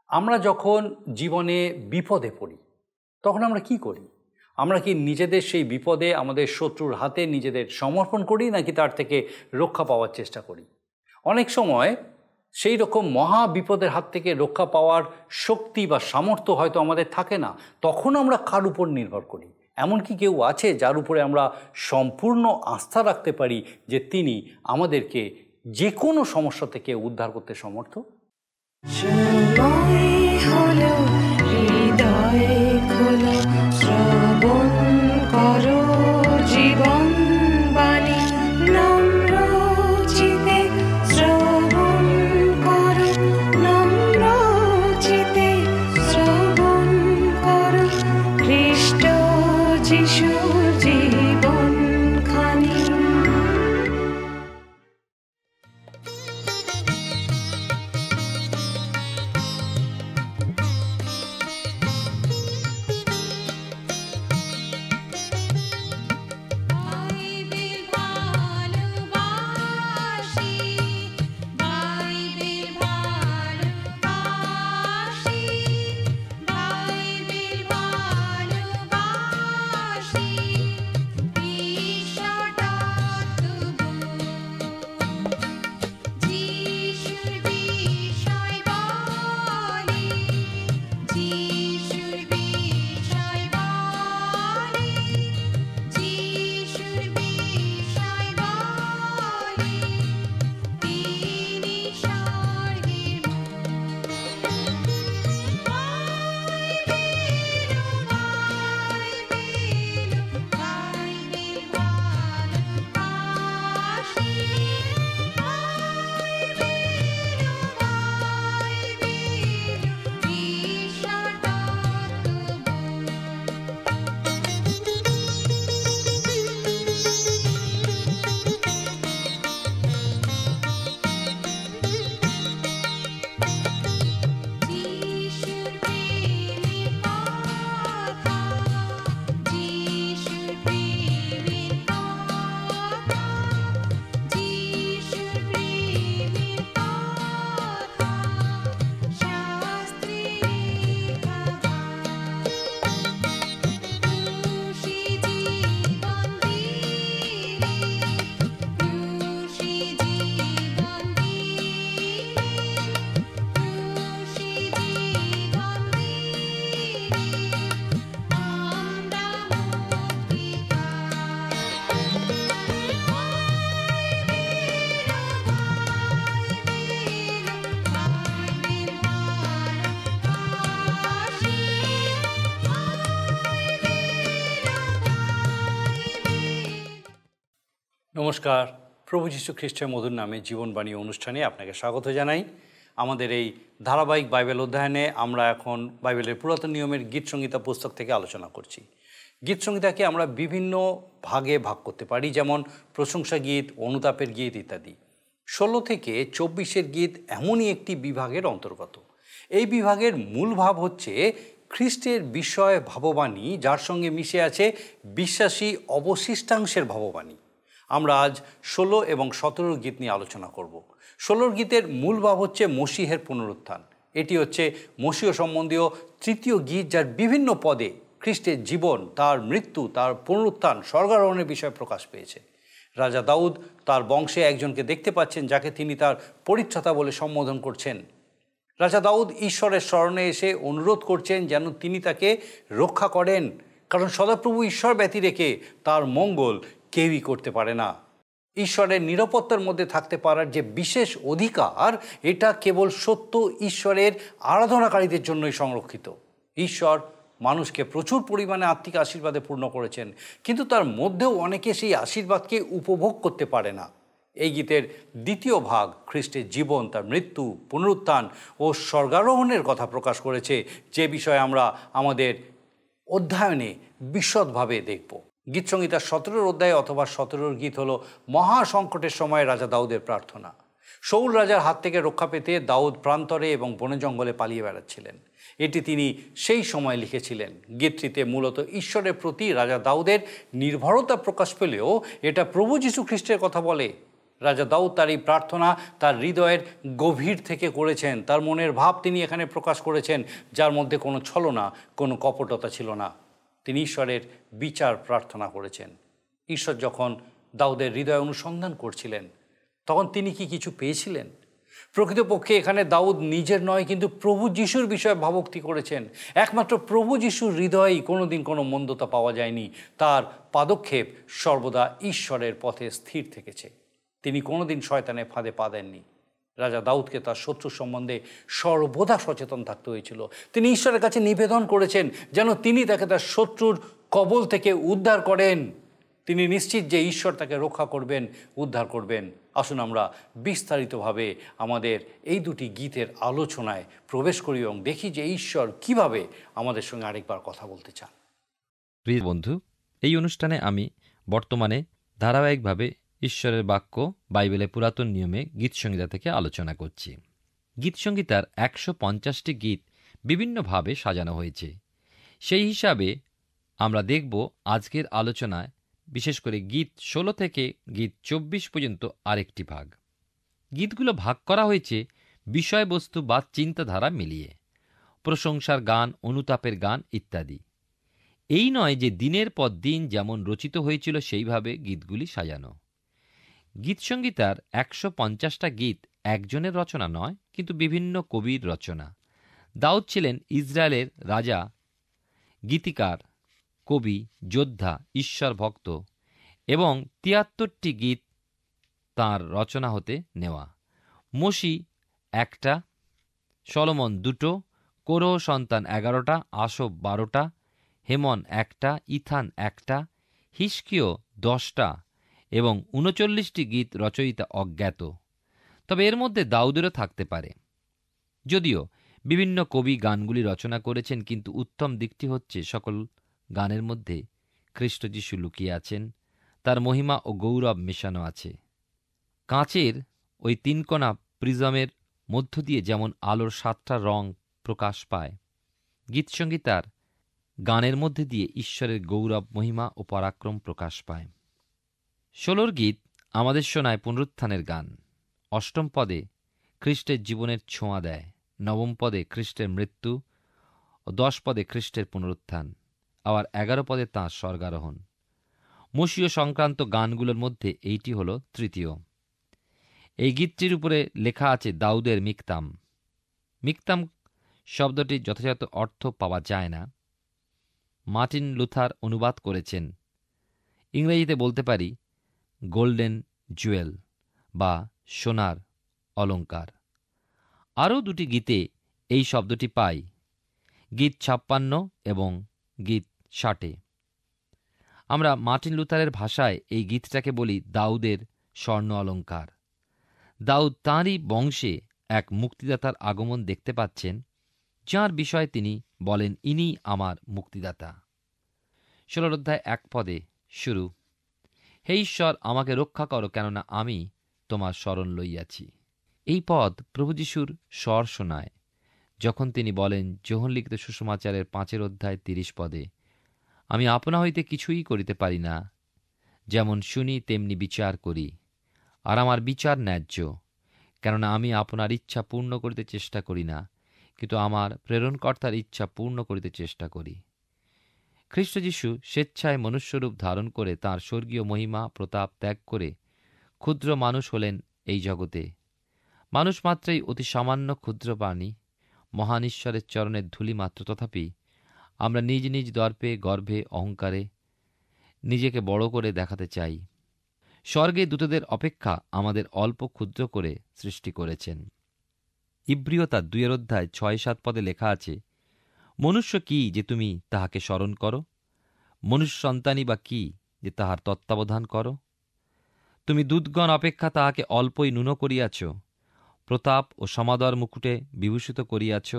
আমরা যখন জীবনে বিপদে পড়ি তখন আমরা কি করি? আমরা কি নিজেদের সেই বিপদে আমাদের শত্রুর হাতে নিজেদের সমর্পণ করি, নাকি তার থেকে রক্ষা পাওয়ার চেষ্টা করি? অনেক সময় সেই রকম মহা বিপদের হাত থেকে রক্ষা পাওয়ার শক্তি বা সামর্থ্য হয়তো আমাদের থাকে না। তখন আমরা কার উপর নির্ভর করি? এমন কি কেউ আছে যার উপরে আমরা সম্পূর্ণ আস্থা রাখতে পারি যে তিনি আমাদেরকে যে কোনো সমস্যা থেকে উদ্ধার করতে সমর্থ? সময় হলো হৃদয় খোলো, শ্রবণ করো জীবন বাণী, নম্র চিতে শ্রবণ করো, নম্র চিতে শ্রবণ করো খ্রিস্ট যিশুর জীবন খানি। নমস্কার, প্রভু যীশু খ্রিস্টের মধুর নামে জীবনবাণী অনুষ্ঠানে আপনাকে স্বাগত জানাই। আমাদের এই ধারাবাহিক বাইবেল অধ্যয়নে আমরা এখন বাইবেলের পুরাতন নিয়মের গীত সংহিতা পুস্তক থেকে আলোচনা করছি। গীত সংহিতাকে আমরা বিভিন্ন ভাগে ভাগ করতে পারি, যেমন প্রশংসা গীত, অনুতাপের গীত ইত্যাদি। 16 থেকে 24 গীত এমনই একটি বিভাগের অন্তর্গত। এই বিভাগের মূল ভাব হচ্ছে খ্রিস্টের বিষয় ভাববাণী, যার সঙ্গে মিশে আছে বিশ্বাসী অবশিষ্টাংশের ভাববাণী। আমরা আজ 16 এবং 17 গীত নিয়ে আলোচনা করব। 16 গীতের মূল ভাব হচ্ছে মসিহের পুনরুত্থান। এটি হচ্ছে মসীহ সম্বন্ধীয় তৃতীয় গীত, যার বিভিন্ন পদে খ্রিস্টের জীবন, তার মৃত্যু, তার পুনরুত্থান, স্বর্গারোহণের বিষয় প্রকাশ পেয়েছে। রাজা দাউদ তার বংশে একজনকে দেখতে পাচ্ছেন যাকে তিনি তার পরিত্রাতা বলে সম্বোধন করছেন। রাজা দাউদ ঈশ্বরের শরণে এসে অনুরোধ করছেন যেন তিনি তাকে রক্ষা করেন, কারণ সদাপ্রভু ঈশ্বর ব্যতি রেখে তার মঙ্গল কেউই করতে পারে না। ঈশ্বরের নিরাপত্তার মধ্যে থাকতে পারার যে বিশেষ অধিকার, এটা কেবল সত্য ঈশ্বরের আরাধনাকারীদের জন্যই সংরক্ষিত। ঈশ্বর মানুষকে প্রচুর পরিমাণে আত্মিক আশীর্বাদে পূর্ণ করেছেন, কিন্তু তার মধ্যেও অনেকে সেই আশীর্বাদকে উপভোগ করতে পারে না। এই গীতের দ্বিতীয় ভাগ খ্রিস্টের জীবন, তার মৃত্যু, পুনরুত্থান ও স্বর্গারোহণের কথা প্রকাশ করেছে, যে বিষয়ে আমরা আমাদের অধ্যয়নে বিশদভাবে দেখব। গীত সংহিতা 17 অধ্যায় অথবা 17 গীত হলো মহা সংকটের সময় রাজা দাউদের প্রার্থনা। শৌল রাজার হাত থেকে রক্ষা পেতে দাউদ প্রান্তরে এবং বনে জঙ্গলে পালিয়ে বেড়াচ্ছিলেন। এটি তিনি সেই সময় লিখেছিলেন। গীতটিতে মূলত ঈশ্বরের প্রতি রাজা দাউদের নির্ভরতা প্রকাশ পেলেও এটা প্রভু যীশু খ্রিস্টের কথা বলে। রাজা দাউদ তার এই প্রার্থনা তার হৃদয়ের গভীর থেকে করেছেন। তার মনের ভাব তিনি এখানে প্রকাশ করেছেন, যার মধ্যে কোনো ছলনা, কোনো কপটতা ছিল না। তিনি ঈশ্বরের বিচার প্রার্থনা করেছেন। ঈশ্বর যখন দাউদের হৃদয় অনুসন্ধান করছিলেন, তখন তিনি কি কিছু পেয়েছিলেন? প্রকৃতপক্ষে এখানে দাউদ নিজের নয়, কিন্তু প্রভু যিশুর বিষয়ে ভাবুক্তি করেছেন। একমাত্র প্রভু যিশুর হৃদয়েই কোনোদিন কোনো মন্দতা পাওয়া যায়নি। তার পাদক্ষেপ সর্বদা ঈশ্বরের পথে স্থির থেকেছে। তিনি কোনোদিন শয়তানের ফাঁদে পা দেননি। রাজা দাউদকে তার শত্রু সম্বন্ধে সর্বদা সচেতন থাকতে হয়েছিল। তিনি ঈশ্বরের কাছে নিবেদন করেছেন যেন তিনি তাকে তার শত্রুর কবল থেকে উদ্ধার করেন। তিনি নিশ্চিত যে ঈশ্বর তাকে রক্ষা করবেন, উদ্ধার করবেন। আসুন আমরা বিস্তারিতভাবে আমাদের এই দুটি গীতের আলোচনায় প্রবেশ করি এবং দেখি যে ঈশ্বর কিভাবে আমাদের সঙ্গে আরেকবার কথা বলতে চান। প্রিয় বন্ধু, এই অনুষ্ঠানে আমি বর্তমানে ধারাবাহিকভাবে ঈশ্বরের বাক্য বাইবেলের পুরাতন নিয়মে গীতসংহিতা থেকে আলোচনা করছি। গীতসংহিতার 150টি গীত বিভিন্নভাবে সাজানো হয়েছে। সেই হিসাবে আমরা দেখব আজকের আলোচনায় বিশেষ করে গীত 16 থেকে গীত 24 পর্যন্ত আরেকটি ভাগ। গীতগুলো ভাগ করা হয়েছে বিষয়বস্তু বা চিন্তাধারা মিলিয়ে, প্রশংসার গান, অনুতাপের গান ইত্যাদি। এই নয় যে দিনের পর দিন যেমন রচিত হয়েছিল সেইভাবে গীতগুলি সাজানো। গীতসংহিতার 150টা গীত একজনের রচনা নয়, কিন্তু বিভিন্ন কবির রচনা। দাউদ ছিলেন ইসরায়েলের রাজা, গীতিকার, কবি, যোদ্ধা, ঈশ্বর ভক্ত এবং 73টি গীত তাঁর রচনা হতে নেওয়া। মশি 1টা, সলোমন 2টো, কোরহ সন্তান 11টা, আসব 12টা, হেমন 1টা, ইথান 1টা, হিস্কিয় 10টা এবং 39টি গীত রচয়িতা অজ্ঞাত। তবে এর মধ্যে দাউদেরও থাকতে পারে। যদিও বিভিন্ন কবি গানগুলি রচনা করেছেন, কিন্তু উত্তম দিকটি হচ্ছে সকল গানের মধ্যে খ্রিস্ট যিশু লুকিয়ে আছেন, তার মহিমা ও গৌরব মেশানো আছে। কাঁচের ওই 3 কোণা প্রিজমের মধ্য দিয়ে যেমন আলোর 7টা রং প্রকাশ পায়, গীতসংহিতার গানের মধ্যে দিয়ে ঈশ্বরের গৌরব, মহিমা ও পরাক্রম প্রকাশ পায়। 16 গীত আমাদের শোনায় পুনরুত্থানের গান। 8ম পদে খ্রিস্টের জীবনের ছোঁয়া দেয়, 9ম পদে খ্রিস্টের মৃত্যু ও 10 পদে খ্রিস্টের পুনরুত্থান, আবার 11 পদে তাঁর স্বর্গারোহণ। মসীয় সংক্রান্ত গানগুলোর মধ্যে এইটি হল তৃতীয়। এই গীতটির উপরে লেখা আছে দাউদের মিকতাম। মিকতাম শব্দটির যথাযথ অর্থ পাওয়া যায় না। মার্টিন লুথার অনুবাদ করেছেন। ইংরেজিতে বলতে পারি গোল্ডেন জুয়েল বা সোনার অলঙ্কার। আরও 2টি গীতে এই শব্দটি পাই, গীত 56 এবং গীত 60। আমরা মার্টিন লুথারের ভাষায় এই গীতটাকে বলি দাউদের স্বর্ণ অলঙ্কার। দাউদ তাঁরই বংশে এক মুক্তিদাতার আগমন দেখতে পাচ্ছেন, যাঁর বিষয়ে তিনি বলেন, ইনি আমার মুক্তিদাতা। 16 অধ্যায় 1 পদে শুরু, হে ঈশ্বর, আমাকে রক্ষা করো, কেননা আমি তোমার শরণ লইয়াছি। এই পদ প্রভু যিশুর স্বর শোনায় যখন তিনি বলেন যোহন লিখিত সুসমাচারের 5 অধ্যায় 30 পদে, আমি আপনা হইতে কিছুই করিতে পারি না, যেমন শুনি তেমনি বিচার করি, আর আমার বিচার ন্যায্য, কেননা আমি আপনার ইচ্ছা পূর্ণ করিতে চেষ্টা করি না, কিন্তু আমার প্রেরণকর্তার ইচ্ছা পূর্ণ করিতে চেষ্টা করি। খ্রিস্ট যিশু স্বেচ্ছায় মনুষ্যরূপ ধারণ করে তাঁর স্বর্গীয় মহিমা প্রতাপ ত্যাগ করে ক্ষুদ্র মানুষ হলেন এই জগতে। মানুষ মাত্রই অতি সামান্য ক্ষুদ্র প্রাণী, মহান ঈশ্বরের চরণের ধূলি মাত্র। তথাপি আমরা নিজ নিজ দর্পে, গর্ভে, অহংকারে নিজেকে বড় করে দেখাতে চাই। স্বর্গে দূতদের অপেক্ষা আমাদের অল্প ক্ষুদ্র করে সৃষ্টি করেছেন। ইব্রিয় তার 2 অধ্যায় 6-7 পদে লেখা আছে, মনুষ্য কি যে তুমি তাহাকে স্মরণ করো? মনুষ্য সন্তানই বা কি যে তাহার তত্ত্বাবধান করো? তুমি দূতগণ অপেক্ষা তাহাকে অল্পই ন্যূন করিয়াছ, প্রতাপ ও সমাদর মুকুটে বিভূষিত করিয়াছ,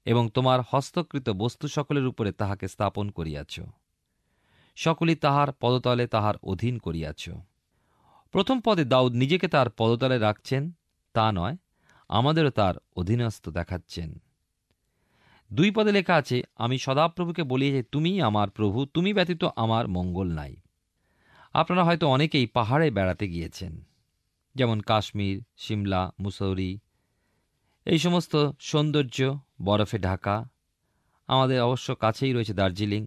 এবং তোমার হস্তকৃত বস্তু সকলের উপরে তাহাকে স্থাপন করিয়াছ। সকলই তাহার পদতলে তাহার অধীন করিয়াছ। প্রথম পদে দাউদ নিজেকে তার পদতলে রাখছেন তা নয়, আমাদেরও তার অধীনস্থ দেখাচ্ছেন। 2 পদে লেখা আছে, আমি সদাপ্রভুকে বলি যে তুমিই আমার প্রভু, তুমি ব্যতীত আমার মঙ্গল নাই। আপনারা হয়তো অনেকেই পাহাড়ে বেড়াতে গিয়েছেন। যেমন কাশ্মীর, সিমলা, মুসৌরি, এই সমস্ত সৌন্দর্য বরফে ঢাকা। আমাদের অবশ্য কাছেই রয়েছে দার্জিলিং,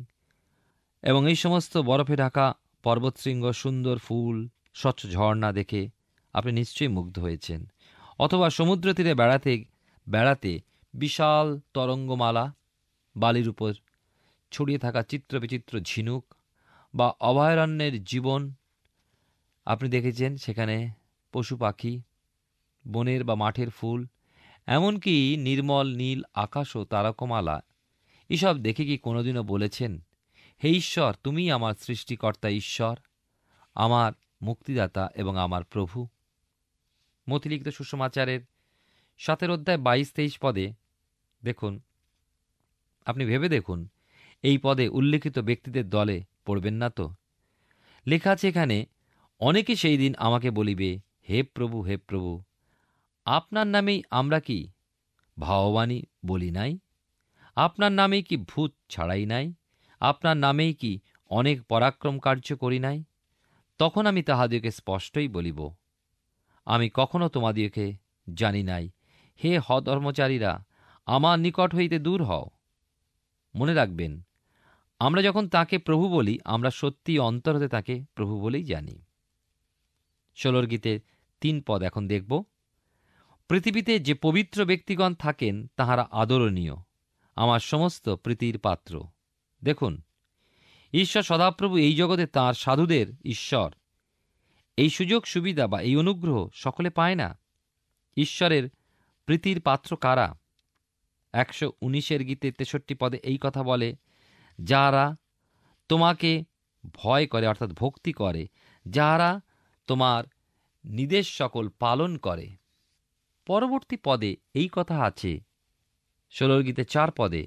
এবং এই সমস্ত বরফে ঢাকা পর্বতশৃঙ্গ, সুন্দর ফুল, স্বচ্ছ ঝর্ণা দেখে আপনি নিশ্চয়ই মুগ্ধ হয়েছেন। অথবা সমুদ্র তীরে বেড়াতে বেড়াতে বিশাল তরঙ্গমালা, বালির উপর ছড়িয়ে থাকা চিত্রবিচিত্র ঝিনুক, বা অভয়ারণ্যের জীবন আপনি দেখেছেন, সেখানে পশু পাখি, বনের বা মাঠের ফুল, এমনকি নির্মল নীল আকাশ ও তারকমালা, এসব দেখে কি কোনোদিনও বলেছেন, হে ঈশ্বর, তুমিই আমার সৃষ্টিকর্তা ঈশ্বর, আমার মুক্তিদাতা এবং আমার প্রভু? মথিলিখিত সুসমাচারের 7 অধ্যায় 22-23 পদে দেখুন, আপনি ভেবে দেখুন, এই পদে উল্লেখিত ব্যক্তিদের দলে পড়বেন না তো? লেখা আছে এখানে, অনেকে সেই দিন আমাকে বলিবে, হে প্রভু, হে প্রভু, আপনার নামেই আমরা কি ভাববাণী বলি নাই? আপনার নামেই কি ভূত ছাড়াই নাই? আপনার নামেই কি অনেক পরাক্রম কার্য করি নাই? তখন আমি তাহাদিওকে স্পষ্টই বলিব, আমি কখনো তোমাদিওকে জানি নাই। হে অধর্মচারীরা, আমার নিকট হইতে দূর হও। মনে রাখবেন, আমরা যখন তাকে প্রভু বলি, আমরা সত্যি অন্তর হতে তাকে প্রভু বলেই জানি। 16 গীতের 3 পদ এখন দেখব। পৃথিবীতে যে পবিত্র ব্যক্তিগণ থাকেন তাহারা আদরণীয়, আমার সমস্ত প্রীতির পাত্র। দেখুন, ঈশ্বর সদাপ্রভু এই জগতে তাঁর সাধুদের ঈশ্বর। এই সুযোগ সুবিধা বা এই অনুগ্রহ সকলে পায় না। ঈশ্বরের প্রীতির পাত্র কারা? 119 গীতে 63 পদে এই কথা বলে, যারা তোমাকে ভয় করে, অর্থাৎ ভক্তি করে, যারা তোমার নির্দেশ সকল পালন করে। পরবর্তী পদে এই কথা আছে 16 গীতে 4 পদে,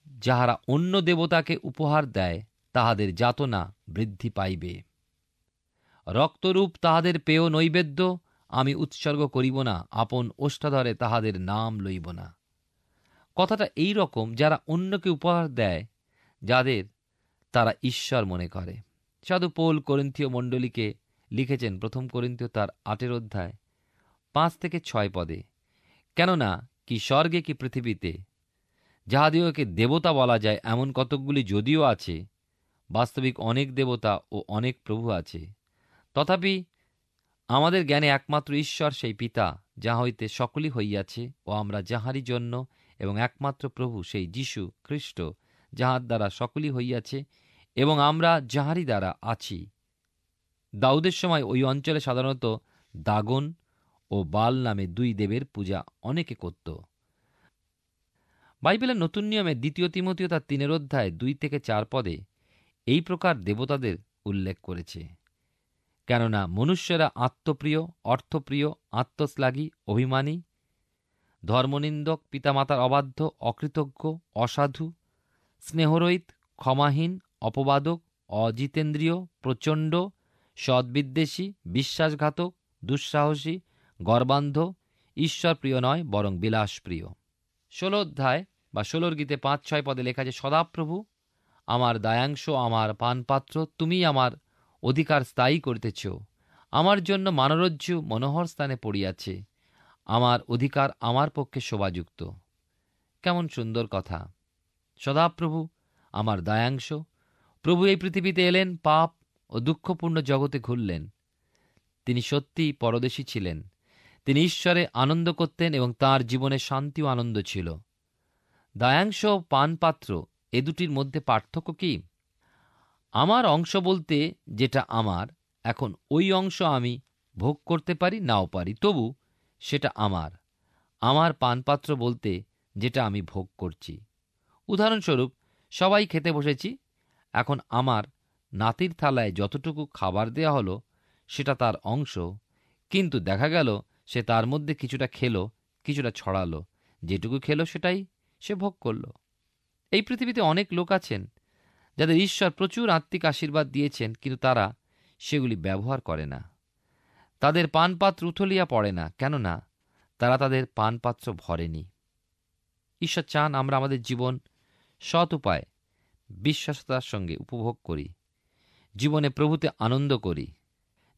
যাহারা অন্য দেবতাকে উপহার দেয় তাহাদের যাতনা বৃদ্ধি পাইবে। রক্তরূপ তাহাদের পেয় নৈবেদ্য আমি উৎসর্গ করিব না, আপন ওষ্ঠাধরে তাহাদের নাম লইব না। কথাটা এই রকম, যারা অন্যকে উপহার দেয়, যাদের তারা ঈশ্বর মনে করে। সাধু পৌল করিন্থীয় মণ্ডলীকে লিখেছেন 1 করিন্থীয় তার 8 অধ্যায় 5-6 পদে, কেননা কি স্বর্গে কি পৃথিবীতে যাহাদিওকে দেবতা বলা যায় এমন কতকগুলি যদিও আছে, বাস্তবিক অনেক দেবতা ও অনেক প্রভু আছে, তথাপি আমাদের জ্ঞানে একমাত্র ঈশ্বর সেই পিতা, যাহা হইতে সকলই হইয়াছে ও আমরা যাহারই জন্য, এবং একমাত্র প্রভু সেই যীশু খ্রিস্ট, যাহার দ্বারা সকলই হইয়াছে এবং আমরা যাহারই দ্বারা আছি। দাউদের সময় ওই অঞ্চলে সাধারণত দাগন ও বাল নামে 2 দেবের পূজা অনেকে করত। বাইবেলের নতুন নিয়মে 2 তিমথিও তার 3 অধ্যায় 2-4 পদে এই প্রকার দেবতাদের উল্লেখ করেছে। কেননা মনুষ্যরা আত্মপ্রিয়, অর্থপ্রিয়, আত্মশ্লাঘী, অভিমানী, ধর্মনিন্দক, পিতামাতার অবাধ্য, অকৃতজ্ঞ, অসাধু, স্নেহরহিত, ক্ষমাহীন, অপবাদক, অজিতেন্দ্রিয়, প্রচণ্ড, সদ্বিদ্বেষী, বিশ্বাসঘাতক, দুঃসাহসী, গর্বান্ধ, ঈশ্বরপ্রিয় নয় বরং বিলাসপ্রিয়। 16 অধ্যায় বা 16 গীতে 5-6 পদে লেখা আছে, সদাপ্রভু আমার দায়াংশ, আমার পানপাত্র, তুমি আমার অধিকার স্থায়ী করিতেছ। আমার জন্য মানরজ্জু মনোহর স্থানে পড়িয়াছে, আমার অধিকার আমার পক্ষে শোভাযুক্ত। কেমন সুন্দর কথা! সদাপ্রভু আমার দায়াংশ। প্রভু এই পৃথিবীতে এলেন, পাপ ও দুঃখপূর্ণ জগতে ঘুরলেন। তিনি সত্যিই পরদেশী ছিলেন। তিনি ঈশ্বরে আনন্দ করতেন এবং তাঁর জীবনে শান্তি ও আনন্দ ছিল। দায়াংশ ও পানপাত্র, এ দুটির মধ্যে পার্থক্য কি? আমার অংশ বলতে যেটা আমার, এখন ওই অংশ আমি ভোগ করতে পারি নাও পারি, তবু সেটা আমার। আমার পানপাত্র বলতে যেটা আমি ভোগ করছি। উদাহরণস্বরূপ, সবাই খেতে বসেছি, এখন আমার নাতির থালায় যতটুকু খাবার দেয়া হলো সেটা তার অংশ, কিন্তু দেখা গেল সে তার মধ্যে কিছুটা খেলো, কিছুটা ছড়ালো। যেটুকু খেলো সেটাই সে ভোগ করল। এই পৃথিবীতে অনেক লোক আছেন যাদের ঈশ্বর প্রচুর আত্মিক আশীর্বাদ দিয়েছেন, কিন্তু তারা সেগুলি ব্যবহার করে না। তাদের পানপাত্র উথলিয়া পড়ে না, কেননা তারা তাদের পানপাত্র ভরেনি। ঈশ্বর চান আমরা আমাদের জীবন সৎ উপায়ে বিশ্বাসতার সঙ্গে উপভোগ করি, জীবনে প্রভুতে আনন্দ করি।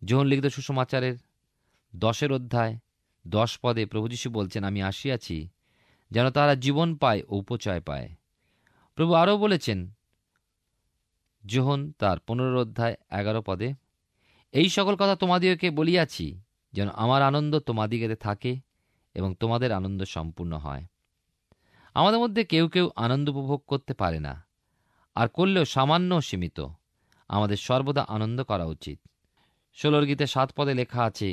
যোহন লিখিত সুসমাচারের অধ্যায় 10 পদে প্রভু যীশু বলছেন, আমি আসিয়াছি যেন তারা জীবন পায় ও উপচয় পায়। প্রভু আরও বলেছেন যোহন তার 15 অধ্যায় 11 পদে, এই সকল কথা তোমাদিগকে বলিয়াছি যেন আমার আনন্দ তোমাদিগতে থাকে এবং তোমাদের আনন্দ সম্পূর্ণ হয়। আমাদের মধ্যে কেউ কেউ আনন্দ উপভোগ করতে পারে না, আর করলেও সামান্য সীমিত। আমাদের সর্বদা আনন্দ করা উচিত। 16 গীতে 7 পদে লেখা আছে,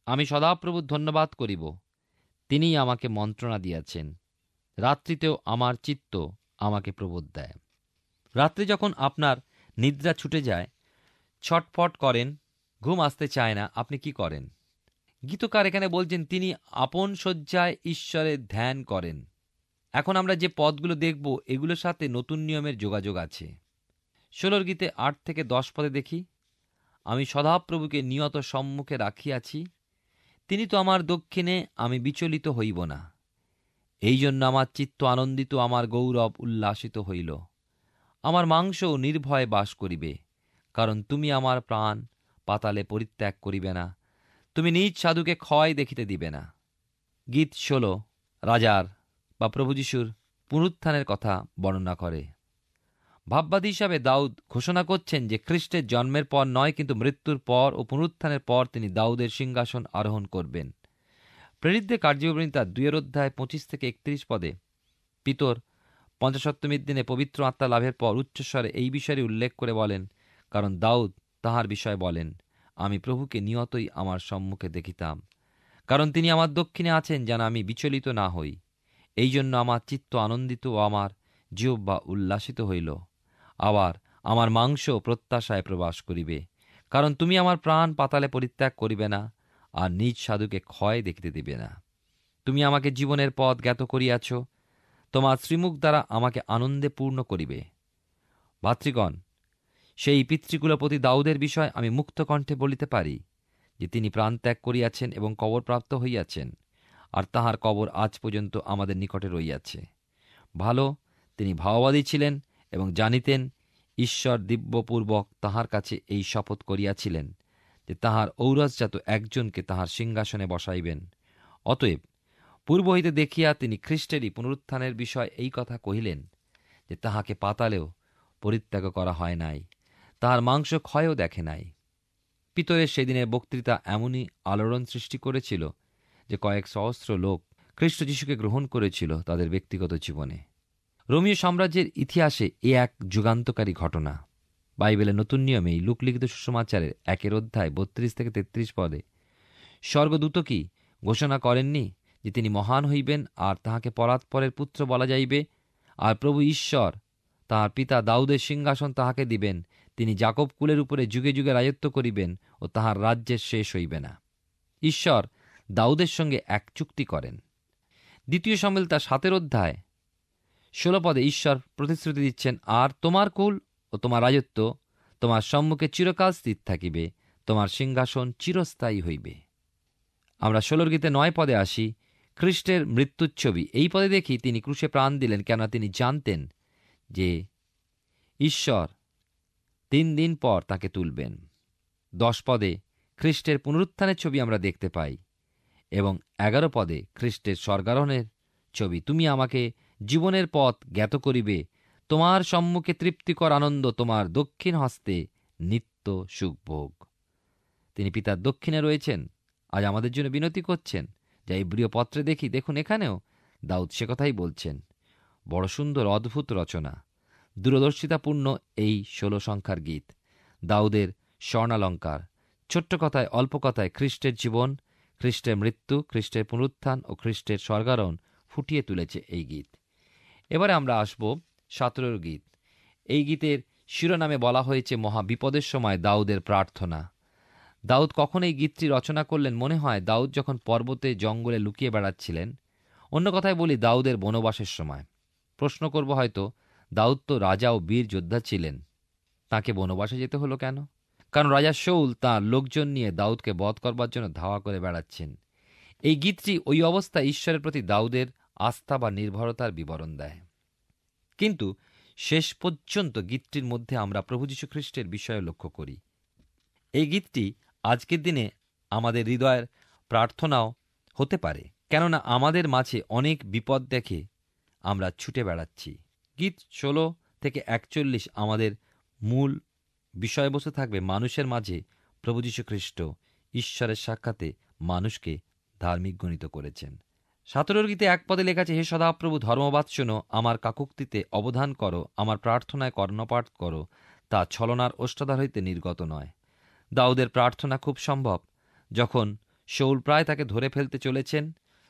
আমি সদাপ্রভুর ধন্যবাদ করিব, তিনিই আমাকে মন্ত্রণা দিয়াছেন। রাত্রিতেও আমার চিত্ত আমাকে প্রবোধ দেয়। রাত্রে যখন আপনার নিদ্রা ছুটে যায়, ছটফট করেন, ঘুম আসতে চায় না, আপনি কি করেন? গীতকার এখানে বলছেন তিনি আপন শয্যায় ঈশ্বরের ধ্যান করেন। এখন আমরা যে পদগুলো দেখব এগুলোর সাথে নতুন নিয়মের যোগাযোগ আছে। 16 গীতে 8 থেকে 10 পদে দেখি, আমি সদাপ্রভুকে নিয়ত সম্মুখে রাখিয়াছি, তিনি তো আমার দক্ষিণে, আমি বিচলিত হইব না। এই জন্য আমার চিত্ত আনন্দিত, আমার গৌরব উল্লাসিত হইল। আমার মাংসও নির্ভয়ে বাস করিবে, কারণ তুমি আমার প্রাণ পাতালে পরিত্যাগ করিবে না, তুমি নিজ সাধুকে ক্ষয় দেখিতে দিবে না। গীত 16 রাজার বা প্রভু যীশুর পুনরুত্থানের কথা বর্ণনা করে। ভাববাদী হিসাবে দাউদ ঘোষণা করছেন যে খ্রিস্টের জন্মের পর নয়, কিন্তু মৃত্যুর পর ও পুনরুত্থানের পর তিনি দাউদের সিংহাসন আরোহণ করবেন। প্রেরিতদের কার্যবিবরণী তার 2 অধ্যায় 25 থেকে 31 পদে পিতর পঞ্চাশত্তমীর দিনে পবিত্র আত্মা লাভের পর উচ্চস্বরে এই বিষয়ে উল্লেখ করে বলেন, কারণ দাউদ তাহার বিষয়ে বলেন, আমি প্রভুকে নিয়তই আমার সম্মুখে দেখিতাম, কারণ তিনি আমার দক্ষিণে আছেন যেন আমি বিচলিত না হই। এই জন্য আমার চিত্ত আনন্দিত ও আমার জিহ্বা উল্লাসিত হইল। আবার আমার মাংস প্রত্যাশায় প্রবাস করিবে, কারণ তুমি আমার প্রাণ পাতালে পরিত্যাগ করিবে না, আর নিজ সাধুকে ক্ষয় দেখিতে দিবে না। তুমি আমাকে জীবনের পথ জ্ঞাত করিয়াছ, তোমার শ্রীমুখ দ্বারা আমাকে আনন্দে পূর্ণ করিবে। ভাতৃগণ, সেই পিতৃকুলপতি দাউদের বিষয় আমি মুক্ত কণ্ঠে বলিতে পারি যে তিনি প্রাণত্যাগ করিয়াছেন এবং কবরপ্রাপ্ত হইয়াছেন, আর তাহার কবর আজ পর্যন্ত আমাদের নিকটে রইয়াছে। ভালো, তিনি ভাওবাদী ছিলেন এবং জানিতেন ঈশ্বর দিব্যপূর্বক তাহার কাছে এই শপথ করিয়াছিলেন যে তাহার ঔরসজাত একজনকে তাহার সিংহাসনে বসাইবেন। অতএব পূর্ব হইতে দেখিয়া তিনি খ্রিস্টেরই পুনরুত্থানের বিষয় এই কথা কহিলেন যে তাহাকে পাতালেও পরিত্যাগ করা হয় নাই, তাহার মাংস ক্ষয়ও দেখে নাই। পিতরের সেদিনের বক্তৃতা এমনই আলোড়ন সৃষ্টি করেছিল যে কয়েক সহস্র লোক খ্রিস্ট যীশুকে গ্রহণ করেছিল তাদের ব্যক্তিগত জীবনে। রোমীয় সাম্রাজ্যের ইতিহাসে এ এক যুগান্তকারী ঘটনা। বাইবেলের নতুন নিয়মে লূক লিখিত সুসমাচারের 1 অধ্যায় 32 থেকে 33 পদে স্বর্গদূত কি ঘোষণা করেননি যে তিনি মহান হইবেন, আর তাহাকে পরাৎপরের পুত্র বলা যাইবে, আর প্রভু ঈশ্বর তাহার পিতা দাউদের সিংহাসন তাহাকে দিবেন, তিনি যাকব কুলের উপরে যুগে যুগে রাজত্ব করিবেন, ও তাহার রাজ্যের শেষ হইবে না। ঈশ্বর দাউদের সঙ্গে এক চুক্তি করেন। 2 শমূয়েল তার 7 অধ্যায় 16 পদে ঈশ্বর প্রতিশ্রুতি দিচ্ছেন, আর তোমার কুল ও তোমার রাজত্ব তোমার সম্মুখে চিরকাল স্থির থাকিবে, তোমার সিংহাসন চিরস্থায়ী হইবে। আমরা 16 গীতে 9 পদে আসি, খ্রিস্টের মৃত্যুর ছবি। এই পদে দেখি তিনি ক্রুশে প্রাণ দিলেন, কেননা তিনি জানতেন যে ঈশ্বর 3 দিন পর তাকে তুলবেন। 10 পদে খ্রিস্টের পুনরুত্থানের ছবি আমরা দেখতে পাই, এবং 11 পদে খ্রিস্টের স্বর্গারোহণের ছবি। তুমি আমাকে জীবনের পথ জ্ঞাত করিবে, তোমার সম্মুখে তৃপ্তিকর আনন্দ, তোমার দক্ষিণ হস্তে নিত্য সুখভোগ। তিনি পিতার দক্ষিণে রয়েছেন, আজ আমাদের জন্য বিনতি করছেন। যা ইব্রিয় পত্রে দেখি, দেখুন এখানেও দাউদ সে কথাই বলছেন। বড় সুন্দর অদ্ভুত রচনা, দূরদর্শিতাপূর্ণ এই 16 সংখ্যার গীত, দাউদের স্বর্ণালঙ্কার। ছোট্ট কথায়, অল্প কথায় খ্রিস্টের জীবন, খ্রিস্টের মৃত্যু, খ্রিস্টের পুনরুত্থান ও খ্রিস্টের স্বর্গারোহণ ফুটিয়ে তুলেছে এই গীত। এবারে আমরা আসব 17 গীত। এই গীতের শিরোনামে বলা হয়েছে মহা বিপদের সময় দাউদের প্রার্থনা। দাউদ কখন এই গীতটি রচনা করলেন? মনে হয় দাউদ যখন পর্বতে জঙ্গলে লুকিয়ে বেড়াচ্ছিলেন। অন্য কথায় বলি, দাউদের বনবাসের সময়। প্রশ্ন করব হয়তো, দাউদ তো রাজা ও বীর যোদ্ধা ছিলেন, তাকে বনবাসে যেতে হলো কেন? কারণ রাজা শাউল তাঁর লোকজন নিয়ে দাউদকে বধ করবার জন্য ধাওয়া করে বেড়াচ্ছেন। এই গীতটি ওই অবস্থায় ঈশ্বরের প্রতি দাউদের আস্থা বা নির্ভরতার বিবরণ দেয়। কিন্তু শেষ পর্যন্ত গীতটির মধ্যে আমরা প্রভু যীশু খ্রিস্টের বিষয়ে লক্ষ্য করি। এই গীতটি আজকের দিনে আমাদের হৃদয়ের প্রার্থনাও হতে পারে, কেননা আমাদের মাঝে অনেক বিপদ দেখে আমরা ছুটে বেড়াচ্ছি। গীত 16 থেকে 41 আমাদের মূল বিষয়বস্তু থাকবে মানুষের মাঝে প্রভু যীশু খ্রিস্ট ঈশ্বরের সাক্ষাতে মানুষকে ধার্মিক গণিত করেছেন। 17 গীতে 1 পদে লেখা আছে, হে সদাপ্রভু ধর্মবাদ শোনো, আমার কাকুক্তিতে অবধান করো, আমার প্রার্থনায় কর্ণপাঠ করো, তা ছলনার ওষ্ঠাধর হইতে নির্গত নয়। দাউদের প্রার্থনা খুব সম্ভব। যখন শাউল প্রায় তাকে ধরে ফেলতে চলেছেন,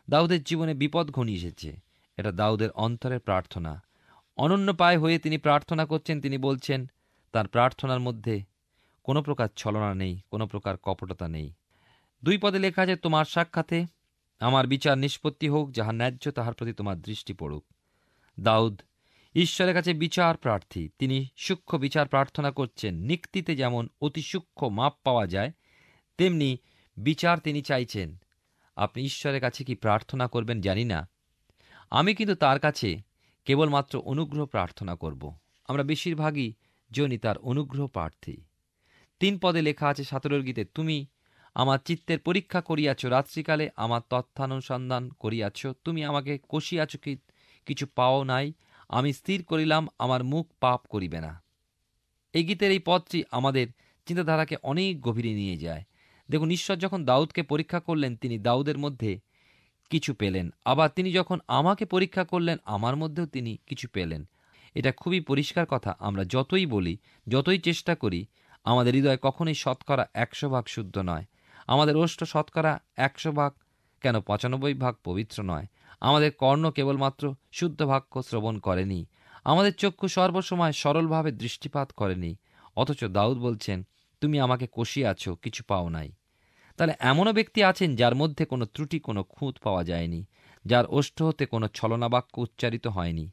দাউদের জীবনে বিপদ ঘনিয়ে এসেছে। এটা দাউদের অন্তরের প্রার্থনা। অনন্য পায় হয়ে তিনি প্রার্থনা করছেন। তিনি বলছেন তার প্রার্থনার মধ্যে কোনো প্রকার ছলনা নেই, কোনো প্রকার কপটতা নেই। 2 পদে লেখা আছে, তোমার সাক্ষাতে আমার বিচার নিষ্পত্তি হোক, যাহা ন্যায্য তাহার প্রতি তোমার দৃষ্টি পড়ুক। দাউদ ঈশ্বরের কাছে বিচার প্রার্থী। তিনি সূক্ষ্ম বিচার প্রার্থনা করছেন। নিক্তিতে যেমন অতি সূক্ষ্ম মাপ পাওয়া যায়, তেমনি বিচার তিনি চাইছেন। আপনি ঈশ্বরের কাছে কি প্রার্থনা করবেন জানি না, আমি কিন্তু তার কাছে কেবলমাত্র অনুগ্রহ প্রার্থনা করব। আমরা বেশিরভাগই জনি তার অনুগ্রহ প্রার্থী। 3 পদে লেখা আছে 17 গীতে, তুমি আমার চিত্তের পরীক্ষা করিয়াছ, রাত্রিকালে আমার তথ্যানুসন্ধান করিয়াছ, তুমি আমাকে কষিয়াছ, কিছু পাও নাই, আমি স্থির করিলাম আমার মুখ পাপ করিবে না। এই গীতের এই পদটি আমাদের চিন্তাধারাকে অনেক গভীরে নিয়ে যায়। দেখুন, ঈশ্বর যখন দাউদকে পরীক্ষা করলেন, তিনি দাউদের মধ্যে কিছু পেলেন। আবার তিনি যখন আমাকে পরীক্ষা করলেন, আমার মধ্যেও তিনি কিছু পেলেন। এটা খুবই পরিষ্কার কথা। আমরা যতই বলি, যতই চেষ্টা করি, আমাদের হৃদয় কখনোই 100% শুদ্ধ নয়। আমাদের ওষ্ঠ 100% কেন 95% পবিত্র নয়। আমাদের কর্ণ কেবলমাত্র শুদ্ধ বাক্য শ্রবণ করেনি। আমাদের চক্ষু সর্বসময় সরলভাবে দৃষ্টিপাত করেনি। অথচ দাউদ বলছেন, তুমি আমাকে কষিয়াছ, কিছু পাও নাই। তাহলে এমনও ব্যক্তি আছেন যার মধ্যে কোনো ত্রুটি, কোনো খুঁত পাওয়া যায়নি, যার ওষ্ঠ হতে কোনো ছলনা বাক্য উচ্চারিত হয়নি।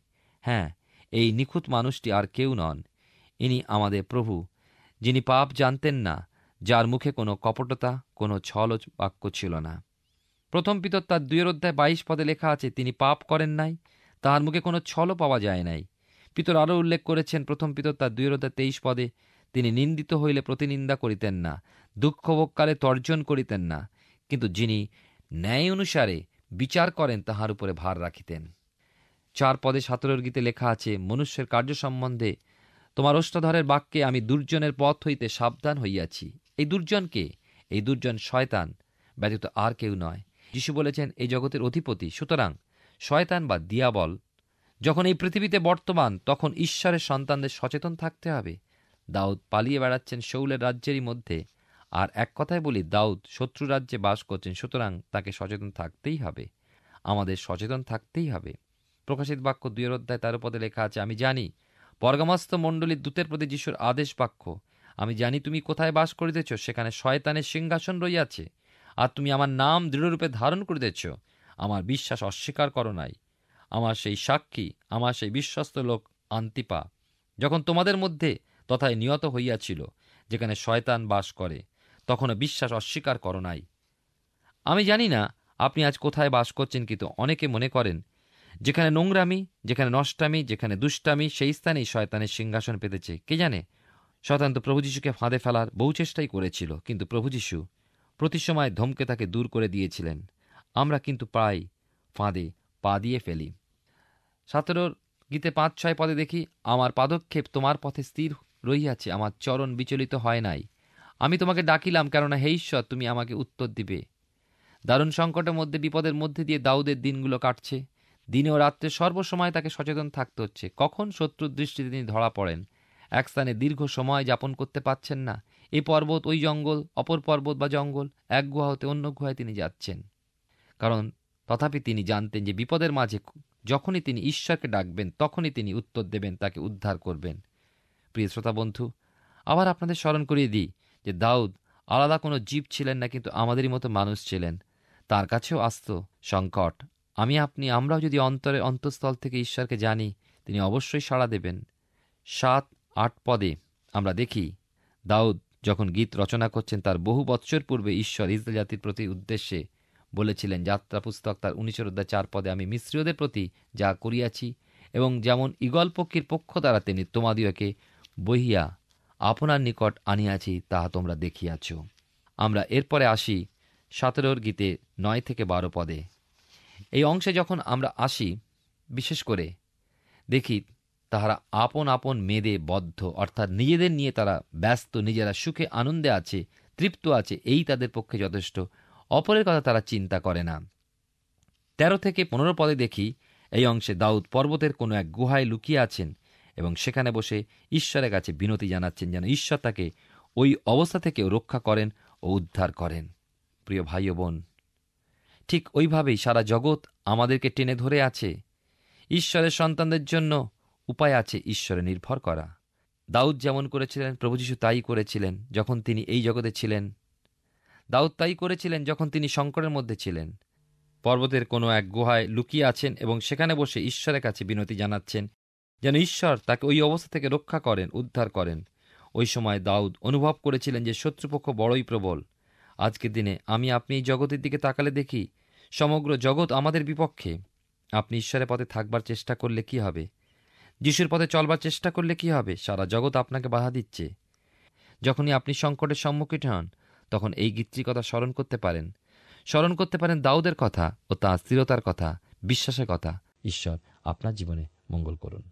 হ্যাঁ, এই নিখুঁত মানুষটি আর কেউ নন, ইনি আমাদের প্রভু, যিনি পাপ জানতেন না, যার মুখে কোনো কপটতা, কোনো ছল বাক্য ছিল না। 1 পিতর তার 2 পদে লেখা আছে, তিনি পাপ করেন নাই, তাহার মুখে কোনো ছলও পাওয়া যায় নাই। পিতর আরও উল্লেখ করেছেন 1 পিতর তার 2 পদে, তিনি নিন্দিত হইলে প্রতিনিন্দা করিতেন না, দুঃখ ভোগকালে তর্জন করিতেন না, কিন্তু যিনি ন্যায় অনুসারে বিচার করেন তাহার উপরে ভার রাখিতেন। 4 পদে 17 গীতে লেখা আছে, মনুষ্যের কার্য সম্বন্ধে তোমার ওষ্ঠাধরের বাক্যে আমি দুর্জনের পথ হইতে সাবধান হইয়াছি। এই দুর্জনকে, এই দুর্জন শয়তান ব্যতীত আর কেউ নয়। যিশু বলেছেন এই জগতের অধিপতি। সুতরাং শয়তান বা দিয়াবল যখন এই পৃথিবীতে বর্তমান, তখন ঈশ্বরের সন্তানদের সচেতন থাকতে হবে। দাউদ পালিয়ে বেড়াচ্ছেন শাউলের রাজ্যেরই মধ্যে, আর এক কথায় বলি, দাউদ শত্রু রাজ্যে বাস করছেন। সুতরাং তাকে সচেতন থাকতেই হবে, আমাদের সচেতন থাকতেই হবে। প্রকাশিত বাক্য 2 পদে লেখা আছে, আমি জানি পরগামস্থ মণ্ডলীর দূতের প্রতি যিশুর আদেশ বাক্য, আমি জানি তুমি কোথায় বাস করিতেছ, সেখানে শয়তানের সিংহাসন রইয়াছে, আর তুমি আমার নাম দৃঢ়রূপে ধারণ করিতেছ, আমার বিশ্বাস অস্বীকার করো নাই। আমার সেই সাক্ষী, আমার সেই বিশ্বস্ত লোক আন্তিপা যখন তোমাদের মধ্যে তথায় নিহত হইয়াছিল, যেখানে শয়তান বাস করে, তখনও বিশ্বাস অস্বীকার করো নাই। আমি জানি না আপনি আজ কোথায় বাস করছেন, কিন্তু অনেকে মনে করেন যেখানে নোংরামি, যেখানে নষ্টামি, যেখানে দুষ্টামি, সেই স্থানেই শয়তানের সিংহাসন পেতেছে। কে জানে, শয়তান তো প্রভু যীশুকে ফাঁদে ফেলার বহু চেষ্টাই করেছিল, কিন্তু প্রভু যীশু প্রতি সময় ধমকে তাকে দূর করে দিয়েছিলেন। আমরা কিন্তু প্রায় ফাঁদে পা দিয়ে ফেলি। 17 গীতে 5-6 পদে দেখি, আমার পাদক্ষেপ তোমার পথে স্থির রহিয়াছে, আমার চরণ বিচলিত হয় নাই। আমি তোমাকে ডাকিলাম, কেননা হে ঈশ্বর, তুমি আমাকে উত্তর দিবে। দারুণ সংকটের মধ্যে, বিপদের মধ্যে দিয়ে দাউদের দিনগুলো কাটছে। দিনে ও রাত্রে সর্বসময় তাকে সচেতন থাকতে হচ্ছে। কখন শত্রুর দৃষ্টিতে তিনি ধরা পড়েন। এক স্থানে দীর্ঘ সময় যাপন করতে পারছেন না। এই পর্বত, ওই জঙ্গল, অপর পর্বত বা জঙ্গল, এক গুহা হতে অন্য গুহায় তিনি যাচ্ছেন। কারণ তথাপি তিনি জানতেন যে বিপদের মাঝে যখনই তিনি ঈশ্বরকে ডাকবেন, তখনই তিনি উত্তর দেবেন, তাকে উদ্ধার করবেন। প্রিয় শ্রোতা বন্ধু, আবার আপনাদের স্মরণ করিয়ে দিই যে দাউদ আলাদা কোনো জীব ছিলেন না, কিন্তু আমাদেরই মতো মানুষ ছিলেন। তার কাছেও আসত সংকট। আমরাও যদি অন্তরের অন্তঃস্থল থেকে ঈশ্বরকে জানি, তিনি অবশ্যই সাড়া দেবেন। 7-8 পদে আমরা দেখি, দাউদ যখন গীত রচনা করছেন, তার বহু বৎসর পূর্বে ঈশ্বর ইসরায়েল জাতির প্রতি উদ্দেশ্যে বলেছিলেন। যাত্রা পুস্তক তার 19-4 পদে, আমি মিস্রীয়দের প্রতি যা করিয়াছি, এবং যেমন ঈগল পক্ষীর পক্ষ দ্বারা তিনি তোমাদিওকে বহিয়া আপনার নিকট আনিয়াছি, তাহা তোমরা দেখিয়াছ। আমরা এরপরে আসি 17 গীতে 9-12 পদে। এই অংশে যখন আমরা আসি, বিশেষ করে দেখি তাহারা আপন আপন মেদে বদ্ধ, অর্থাৎ নিজেদের নিয়ে তারা ব্যস্ত, নিজেরা সুখে আনন্দে আছে, তৃপ্ত আছে, এই তাদের পক্ষে যথেষ্ট, অপরের কথা তারা চিন্তা করে না। 13-15 পদে দেখি এই অংশে দাউদ পর্বতের কোনো এক গুহায় লুকিয়ে আছেন এবং সেখানে বসে ঈশ্বরের কাছে বিনতি জানাচ্ছেন যেন ঈশ্বর তাকে ওই অবস্থা থেকে রক্ষা করেন ও উদ্ধার করেন। প্রিয় ভাই ও বোন, ঠিক ওইভাবেই সারা জগৎ আমাদেরকে টেনে ধরে আছে। ঈশ্বরের সন্তানদের জন্য উপায় আছে ঈশ্বরে নির্ভর করা। দাউদ যেমন করেছিলেন, প্রভু যীশু তাই করেছিলেন যখন তিনি এই জগতে ছিলেন। দাউদ তাই করেছিলেন যখন তিনি সংকটের মধ্যে ছিলেন। পর্বতের কোনো এক গুহায় লুকিয়ে আছেন এবং সেখানে বসে ঈশ্বরের কাছে বিনতি জানাচ্ছেন যেন ঈশ্বর তাকে ওই অবস্থা থেকে রক্ষা করেন, উদ্ধার করেন। ওই সময় দাউদ অনুভব করেছিলেন যে শত্রুপক্ষ বড়ই প্রবল। আজকের দিনে আপনি এই জগতের দিকে তাকালে দেখি সমগ্র জগৎ আমাদের বিপক্ষে। আপনি ঈশ্বরের পথে থাকবার চেষ্টা করলে কি হবে? যিশুর পথে চলবার চেষ্টা করলে কি হবে? সারা জগৎ আপনাকে বাধা দিচ্ছে। যখনই আপনি সংকটের সম্মুখীন হন, তখন এই গীতটির কথা স্মরণ করতে পারেন দাউদের কথা ও তাঁর স্থিরতার কথা, বিশ্বাসের কথা। ঈশ্বর আপনার জীবনে মঙ্গল করুন।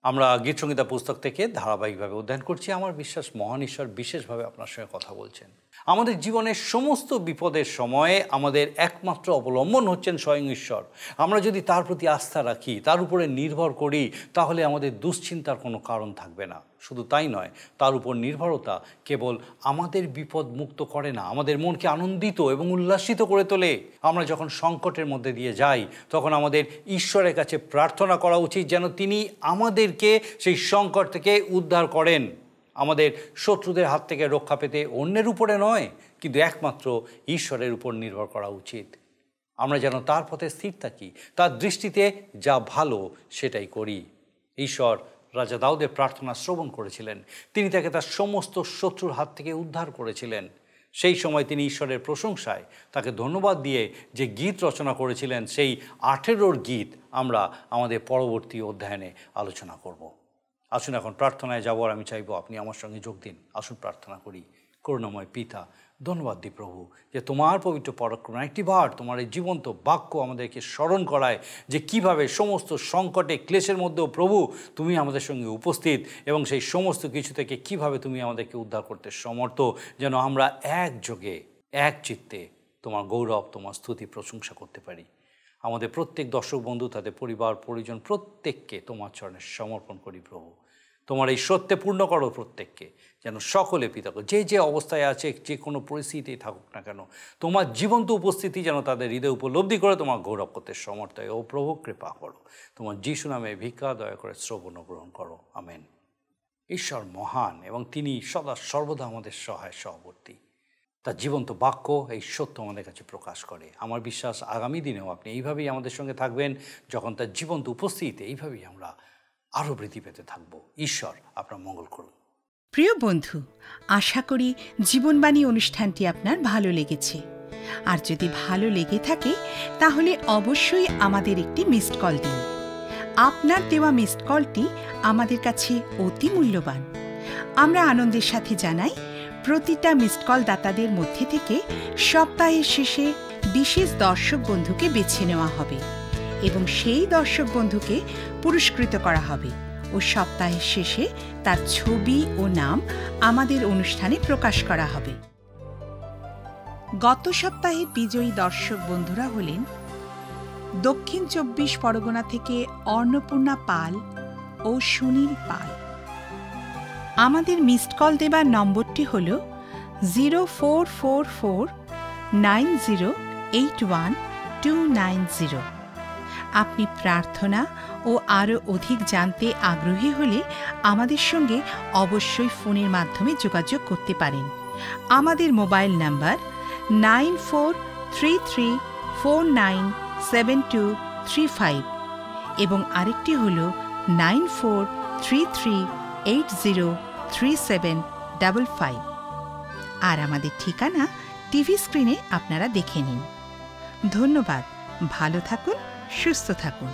আমরা গীতসংহিতা পুস্তক থেকে ধারাবাহিকভাবে অধ্যয়ন করছি। আমার বিশ্বাস মহান ঈশ্বর বিশেষভাবে আপনার সঙ্গে কথা বলছেন। আমাদের জীবনের সমস্ত বিপদের সময়ে আমাদের একমাত্র অবলম্বন হচ্ছেন স্বয়ং ঈশ্বর। আমরা যদি তার প্রতি আস্থা রাখি, তার উপরে নির্ভর করি, তাহলে আমাদের দুশ্চিন্তার কোনো কারণ থাকবে না। শুধু তাই নয়, তার উপর নির্ভরতা কেবল আমাদের বিপদ মুক্ত করে না, আমাদের মনকে আনন্দিত এবং উল্লাসিত করে তোলে। আমরা যখন সংকটের মধ্যে দিয়ে যাই, তখন আমাদের ঈশ্বরের কাছে প্রার্থনা করা উচিত যেন তিনি আমাদেরকে সেই সংকট থেকে উদ্ধার করেন। আমাদের শত্রুদের হাত থেকে রক্ষা পেতে অন্যের উপরে নয়, কিন্তু একমাত্র ঈশ্বরের উপর নির্ভর করা উচিত। আমরা যেন তার পথে স্থির থাকি, তার দৃষ্টিতে যা ভালো সেটাই করি। ঈশ্বর রাজা দাউদের প্রার্থনা শ্রবণ করেছিলেন। তিনি তাকে তার সমস্ত শত্রুর হাত থেকে উদ্ধার করেছিলেন। সেই সময় তিনি ঈশ্বরের প্রশংসায় তাকে ধন্যবাদ দিয়ে যে গীত রচনা করেছিলেন, সেই 18 গীত আমরা আমাদের পরবর্তী অধ্যায়নে আলোচনা করব। আসুন এখন প্রার্থনায় যাবো, আর আমি চাইবো আপনি আমার সঙ্গে যোগ দিন। আসুন প্রার্থনা করি। করুণাময় পিতা, ধন্যবাদ দিই প্রভু যে তোমার পবিত্র পরাক্রম একটিবার তোমার এই জীবন্ত বাক্য আমাদেরকে স্মরণ করায় যে কিভাবে সমস্ত সংকটে ক্লেশের মধ্যেও প্রভু তুমি আমাদের সঙ্গে উপস্থিত, এবং সেই সমস্ত কিছু থেকে কিভাবে তুমি আমাদেরকে উদ্ধার করতে সমর্থ, যেন আমরা একযোগে এক চিত্তে তোমার গৌরব, তোমার স্তুতি, প্রশংসা করতে পারি। আমাদের প্রত্যেক দর্শক বন্ধু, তাদের পরিবার পরিজন প্রত্যেককে তোমার চরণে সমর্পণ করি প্রভু। তোমার এই সত্যে পূর্ণ করো প্রত্যেককে, যেন সকলে পিতা যে অবস্থায় আছে, যে কোনো পরিস্থিতি থাকুক না কেন, তোমার জীবন্ত উপস্থিতি যেন তাদের হৃদয় উপলব্ধি করে তোমার গৌরব করতে সমর্থ হয়। ও প্রভু কৃপা করো, তোমার যিশু নামে ভিক্ষা দয়া করে শ্রবণ গ্রহণ করো। আমেন। ঈশ্বর মহান এবং তিনি সদা সর্বদা আমাদের সহায় সহবর্তী। তার জীবন্ত বাক্য এই সত্য আমাদের কাছে প্রকাশ করে। আমার বিশ্বাস আগামী দিনেও আপনি এইভাবেই আমাদের সঙ্গে থাকবেন, যখন তার জীবন্ত উপস্থিতিতে এইভাবেই আমরা আরও বৃদ্ধি পেতে থাকব। ঈশ্বর আপনার মঙ্গল করুন। প্রিয় বন্ধু, আশা করি জীবনবাণী অনুষ্ঠানটি আপনার ভালো লেগেছে। আর যদি ভালো লেগে থাকে তাহলে অবশ্যই আমাদের একটি মিসড কল দিন। আপনার দেওয়া মিসড কলটি আমাদের কাছে অতি মূল্যবান। আমরা আনন্দের সাথে জানাই, প্রতিটা মিসড কল দাতাদের মধ্যে থেকে সপ্তাহের শেষে বিশেষ দর্শক বন্ধুকে বেছে নেওয়া হবে এবং সেই দর্শক বন্ধুকে পুরস্কৃত করা হবে ও সপ্তাহের শেষে তার ছবি ও নাম আমাদের অনুষ্ঠানে প্রকাশ করা হবে। গত সপ্তাহে বিজয়ী দর্শক বন্ধুরা হলেন দক্ষিণ 24 পরগনা থেকে অন্নপূর্ণা পাল ও সুনীল পাল। আমাদের মিসড কল দেবার নম্বরটি হল 04449081 আপনি প্রার্থনা ও আরও অধিক জানতে আগ্রহী হলে আমাদের সঙ্গে অবশ্যই ফোনের মাধ্যমে যোগাযোগ করতে পারেন। আমাদের মোবাইল নাম্বার 9433497235 এবং আরেকটি হল 9433803755। আর আমাদের ঠিকানা টিভি স্ক্রিনে আপনারা দেখে নিন। ধন্যবাদ। ভালো থাকুন, সুস্থ থাকুন।